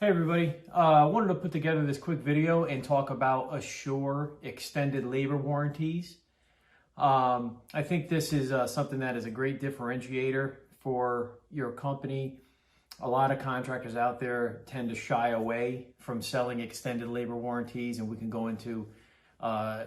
Hey everybody, I wanted to put together this quick video and talk about Asure extended labor warranties. I think this is something that is a great differentiator for your company. A lot of contractors out there tend to shy away from selling extended labor warranties, and we can go into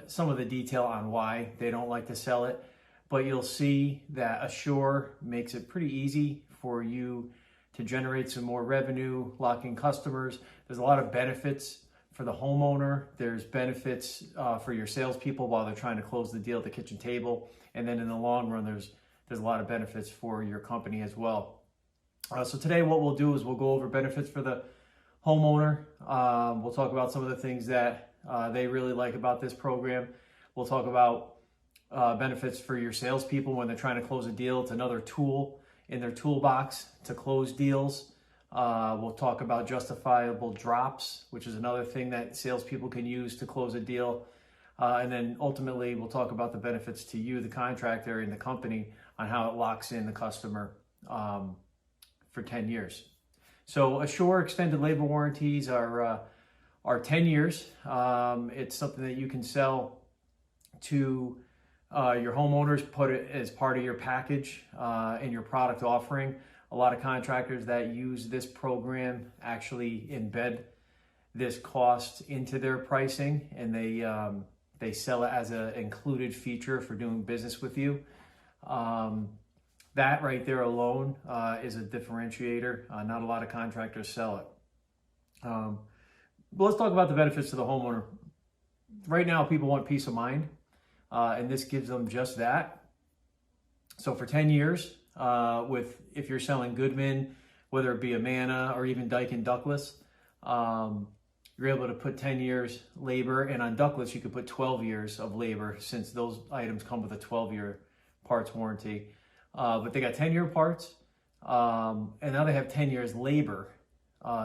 some of the detail on why they don't like to sell it. But you'll see that Asure makes it pretty easy for you to generate some more revenue, lock in customers. There's a lot of benefits for the homeowner. There's benefits for your salespeople while they're trying to close the deal at the kitchen table. And then in the long run, there's a lot of benefits for your company as well. So today what we'll do is we'll go over benefits for the homeowner. We'll talk about some of the things that they really like about this program. We'll talk about benefits for your salespeople when they're trying to close a deal. It's another tool in their toolbox to close deals. We'll talk about justifiable drops, which is another thing that salespeople can use to close a deal. And then ultimately, we'll talk about the benefits to you, the contractor, and the company on how it locks in the customer for 10 years. So Asure extended labor warranties are 10 years. It's something that you can sell to your homeowners, put it as part of your package in your product offering. A lot of contractors that use this program actually embed this cost into their pricing, and they sell it as an included feature for doing business with you. That right there alone is a differentiator. Not a lot of contractors sell it. But let's talk about the benefits to the homeowner. Right now, people want peace of mind. And this gives them just that. So for 10 years, if you're selling Goodman, whether it be Amana or even Dyke and Ductless, you're able to put 10 years labor, and on Ductless you could put 12 years of labor since those items come with a 12-year parts warranty. But they got 10-year parts, and now they have 10 years labor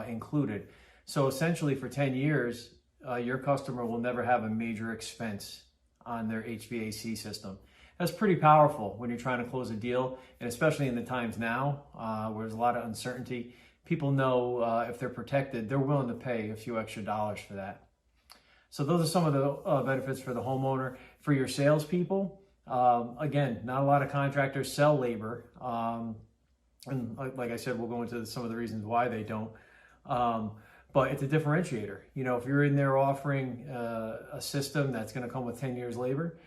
included. So essentially for 10 years, your customer will never have a major expense on their HVAC system. That's pretty powerful when you're trying to close a deal, and especially in the times now where there's a lot of uncertainty. People know if they're protected, they're willing to pay a few extra dollars for that. So those are some of the benefits for the homeowner. For your salespeople, again, not a lot of contractors sell labor, and like I said, we'll go into some of the reasons why they don't. But it's a differentiator. You know, if you're in there offering a system that's going to come with 10 years labor,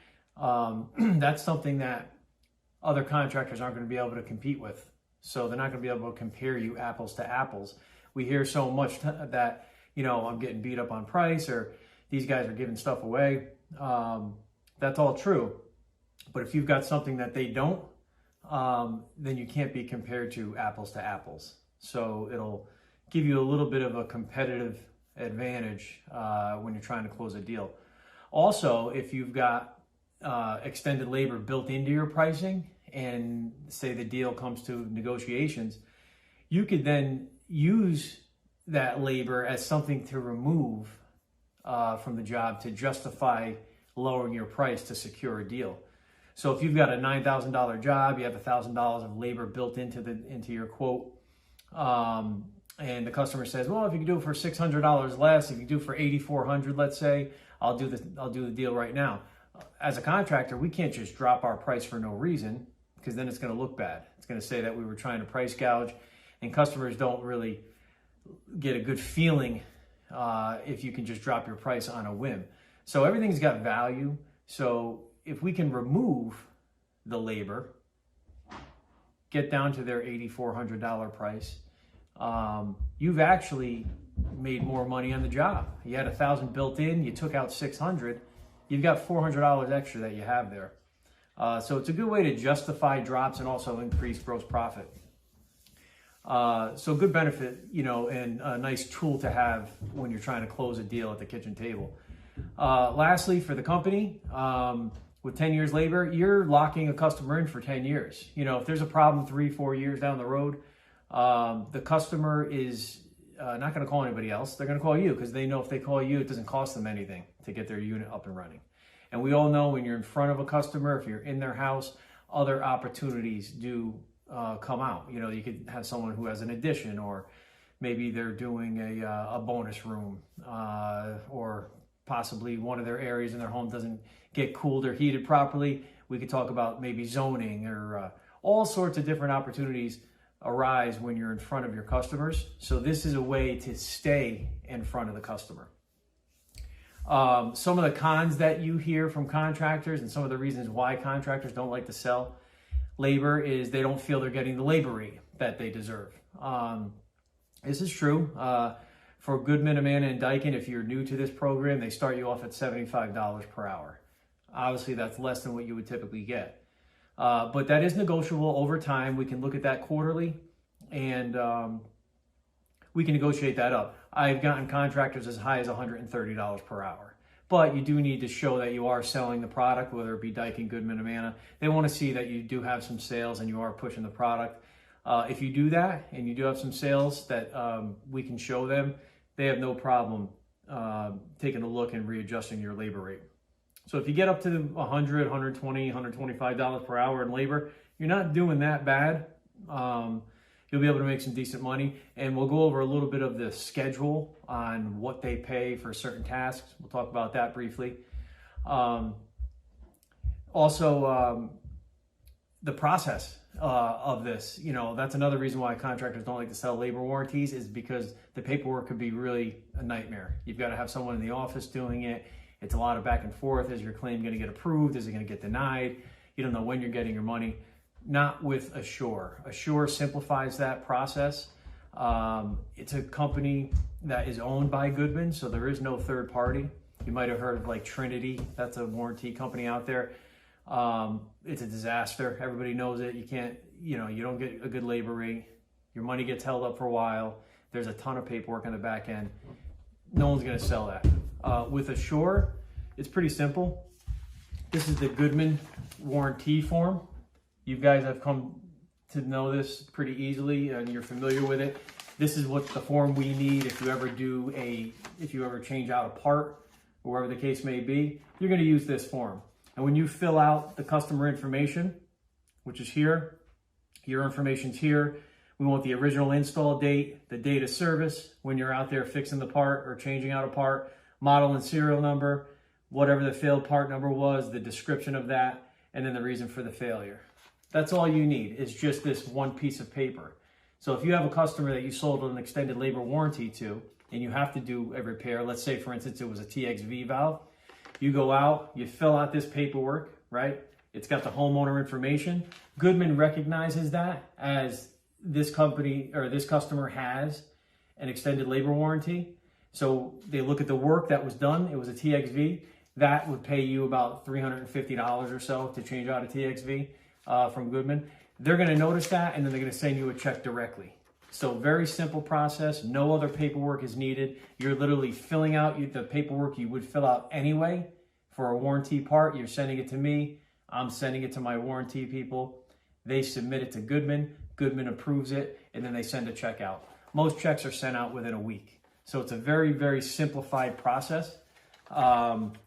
that's something that other contractors aren't going to be able to compete with. So they're not going to be able to compare you apples to apples. We hear so much that, you know, I'm getting beat up on price, or these guys are giving stuff away. That's all true. But if you've got something that they don't, then you can't be compared to apples. So it'll give you a little bit of a competitive advantage when you're trying to close a deal. Also, if you've got extended labor built into your pricing, and say the deal comes to negotiations, you could then use that labor as something to remove from the job to justify lowering your price to secure a deal. So if you've got a $9,000 job, you have $1,000 of labor built into your quote, and the customer says, well, if you can do it for $600 less, if you do it for $8,400, let's say, I'll do the deal right now. As a contractor, we can't just drop our price for no reason, because then it's going to look bad. It's going to say that we were trying to price gouge, and customers don't really get a good feeling if you can just drop your price on a whim. So everything's got value. So if we can remove the labor, get down to their $8,400 price, you've actually made more money on the job. You had $1,000 built in, you took out $600, you've got $400 extra that you have there. So it's a good way to justify drops and also increase gross profit. So good benefit, you know, and a nice tool to have when you're trying to close a deal at the kitchen table. Lastly, for the company, with 10 years labor, you're locking a customer in for 10 years. You know, if there's a problem 3-4 years down the road, the customer is not going to call anybody else. They're going to call you, because they know if they call you, it doesn't cost them anything to get their unit up and running. And we all know when you're in front of a customer, if you're in their house, other opportunities do come out. You know, you could have someone who has an addition, or maybe they're doing a bonus room, or possibly one of their areas in their home doesn't get cooled or heated properly. We could talk about maybe zoning, or all sorts of different opportunities arise when you're in front of your customers. So this is a way to stay in front of the customer. Some of the cons that you hear from contractors, and some of the reasons why contractors don't like to sell labor, is they don't feel they're getting the labor rate that they deserve. This is true. For Goodman, Amana, and Daikin, if you're new to this program, they start you off at $75 per hour. Obviously, that's less than what you would typically get. But that is negotiable over time. We can look at that quarterly, and we can negotiate that up. I've gotten contractors as high as $130 per hour. But you do need to show that you are selling the product, whether it be Daikin, Goodman, Amana. They want to see that you do have some sales and you are pushing the product. If you do that and you do have some sales that we can show them, they have no problem taking a look and readjusting your labor rate. So if you get up to $100, $120, $125 per hour in labor, you're not doing that bad. You'll be able to make some decent money. And we'll go over a little bit of the schedule on what they pay for certain tasks. We'll talk about that briefly. Also, the process of this, that's another reason why contractors don't like to sell labor warranties, is because the paperwork could be really a nightmare. You've got to have someone in the office doing it. It's a lot of back and forth. Is your claim going to get approved? Is it going to get denied? You don't know when you're getting your money. Not with Asure. Asure simplifies that process. It's a company that is owned by Goodman, so there is no third party. You might have heard of like Trinity. That's a warranty company out there. It's a disaster. Everybody knows it. You can't, you don't get a good labor rate. Your money gets held up for a while. There's a ton of paperwork on the back end. No one's going to sell that. With Asure, it's pretty simple. This is the Goodman warranty form. You guys have come to know this pretty easily and you're familiar with it. This is what the form we need if you ever change out a part, or whatever the case may be, you're going to use this form. And when you fill out the customer information, which is here, your information's here. We want the original install date, the date of service, when you're out there fixing the part or changing out a part, model and serial number, whatever the failed part number was, the description of that, and then the reason for the failure. That's all you need, is just this one piece of paper. So if you have a customer that you sold an extended labor warranty to, and you have to do a repair, let's say for instance it was a TXV valve, you go out, you fill out this paperwork, right? It's got the homeowner information. Goodman recognizes that as this company or this customer has an extended labor warranty. So they look at the work that was done. It was a TXV. That would pay you about $350 or so to change out a TXV from Goodman. They're going to notice that, and then they're going to send you a check directly. So very simple process. No other paperwork is needed. You're literally filling out the paperwork you would fill out anyway for a warranty part. You're sending it to me. I'm sending it to my warranty people. They submit it to Goodman. Goodman approves it, and then they send a check out. Most checks are sent out within a week. So it's a very, very simplified process,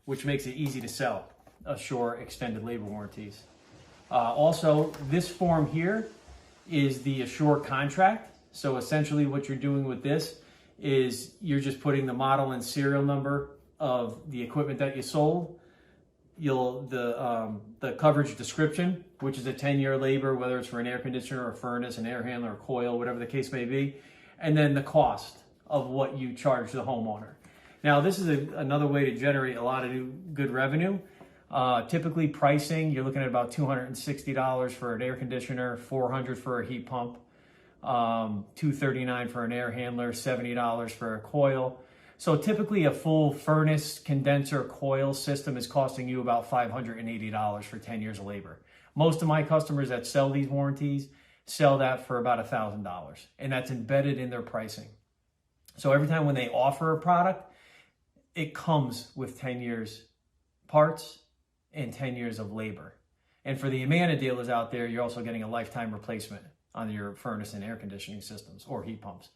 which makes it easy to sell Asure extended labor warranties. Also, this form here is the Asure contract. So essentially what you're doing with this is you're just putting the model and serial number of the equipment that you sold, the coverage description, which is a 10-year labor, whether it's for an air conditioner, a furnace, an air handler, a coil, whatever the case may be, and then the cost of what you charge the homeowner. Now, this is another way to generate a lot of good revenue. Typically pricing, you're looking at about $260 for an air conditioner, $400 for a heat pump, $239 for an air handler, $70 for a coil. So typically a full furnace condenser coil system is costing you about $580 for 10 years of labor. Most of my customers that sell these warranties sell that for about $1,000, and that's embedded in their pricing. So every time when they offer a product, it comes with 10 years parts and 10 years of labor. And for the Amana dealers out there, you're also getting a lifetime replacement on your furnace and air conditioning systems or heat pumps.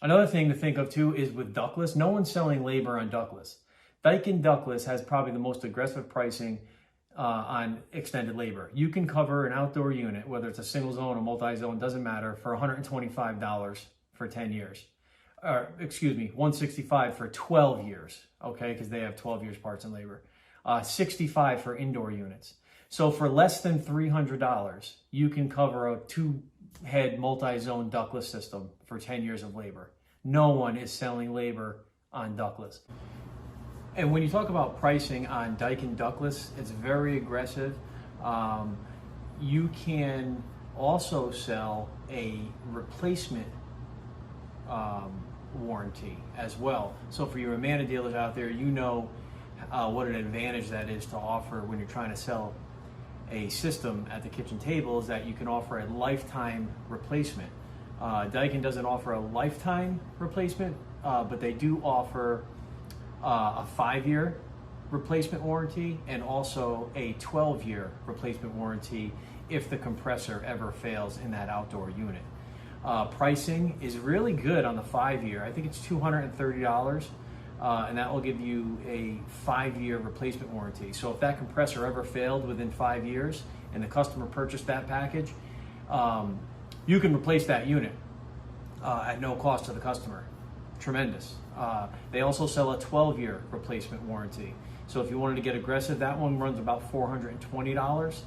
Another thing to think of too is with ductless, no one's selling labor on ductless. Daikin ductless has probably the most aggressive pricing on extended labor. You can cover an outdoor unit, whether it's a single zone or multi-zone, doesn't matter, for $125 for 10 years. Or excuse me, $165 for 12 years, okay, because they have 12 years parts and labor. $65 for indoor units. So for less than $300, you can cover a 2-head multi-zone ductless system for 10 years of labor. No one is selling labor on ductless. And when you talk about pricing on Daikin ductless, it's very aggressive. You can also sell a replacement warranty as well. So for your Amanda dealers out there, you know what an advantage that is to offer when you're trying to sell a system at the kitchen table, is that you can offer a lifetime replacement. Daikin doesn't offer a lifetime replacement, but they do offer a 5-year replacement warranty and also a 12-year replacement warranty if the compressor ever fails in that outdoor unit. Pricing is really good on the 5-year. I think it's $230, and that will give you a 5-year replacement warranty. So if that compressor ever failed within 5 years and the customer purchased that package, you can replace that unit at no cost to the customer. Tremendous. They also sell a 12-year replacement warranty. So if you wanted to get aggressive, that one runs about $420,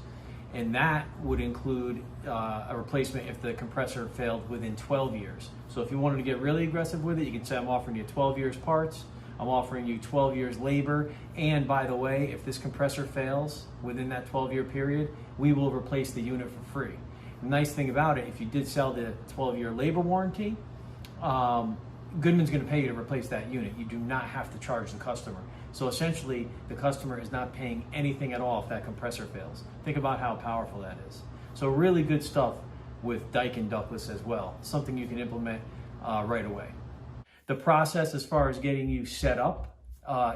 and that would include a replacement if the compressor failed within 12 years. So if you wanted to get really aggressive with it, you can say, I'm offering you 12 years parts, I'm offering you 12 years labor, and by the way, if this compressor fails within that 12-year period, we will replace the unit for free. The nice thing about it, if you did sell the 12-year labor warranty, Goodman's going to pay you to replace that unit. You do not have to charge the customer. So essentially, the customer is not paying anything at all if that compressor fails. Think about how powerful that is. So really good stuff with Daikin ductless as well. Something you can implement right away. The process as far as getting you set up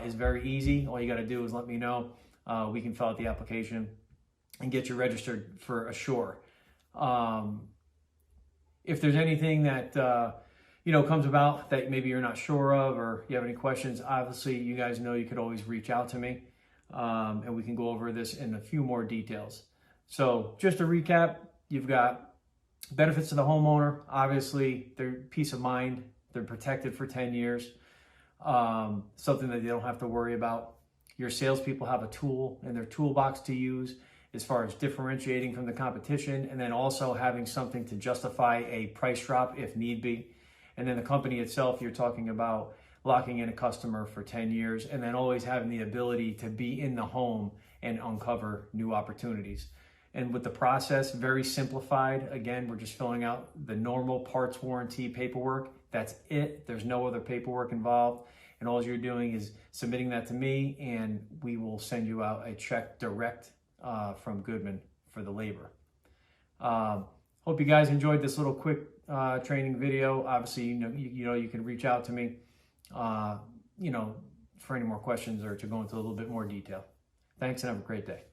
is very easy. All you got to do is let me know. We can fill out the application and get you registered for Asure. If there's anything that comes about that maybe you're not sure of, or you have any questions, obviously you guys know you could always reach out to me, and we can go over this in a few more details. So just to recap, you've got benefits to the homeowner. Obviously, their peace of mind. They're protected for 10 years, something that they don't have to worry about. Your salespeople have a tool in their toolbox to use as far as differentiating from the competition, and then also having something to justify a price drop if need be. And then the company itself, you're talking about locking in a customer for 10 years and then always having the ability to be in the home and uncover new opportunities. And with the process, very simplified. Again, we're just filling out the normal parts warranty paperwork. That's it. There's no other paperwork involved. And all you're doing is submitting that to me, and we will send you out a check direct from Goodman for the labor. Hope you guys enjoyed this little quick training video. Obviously, you can reach out to me, for any more questions or to go into a little bit more detail. Thanks, and have a great day.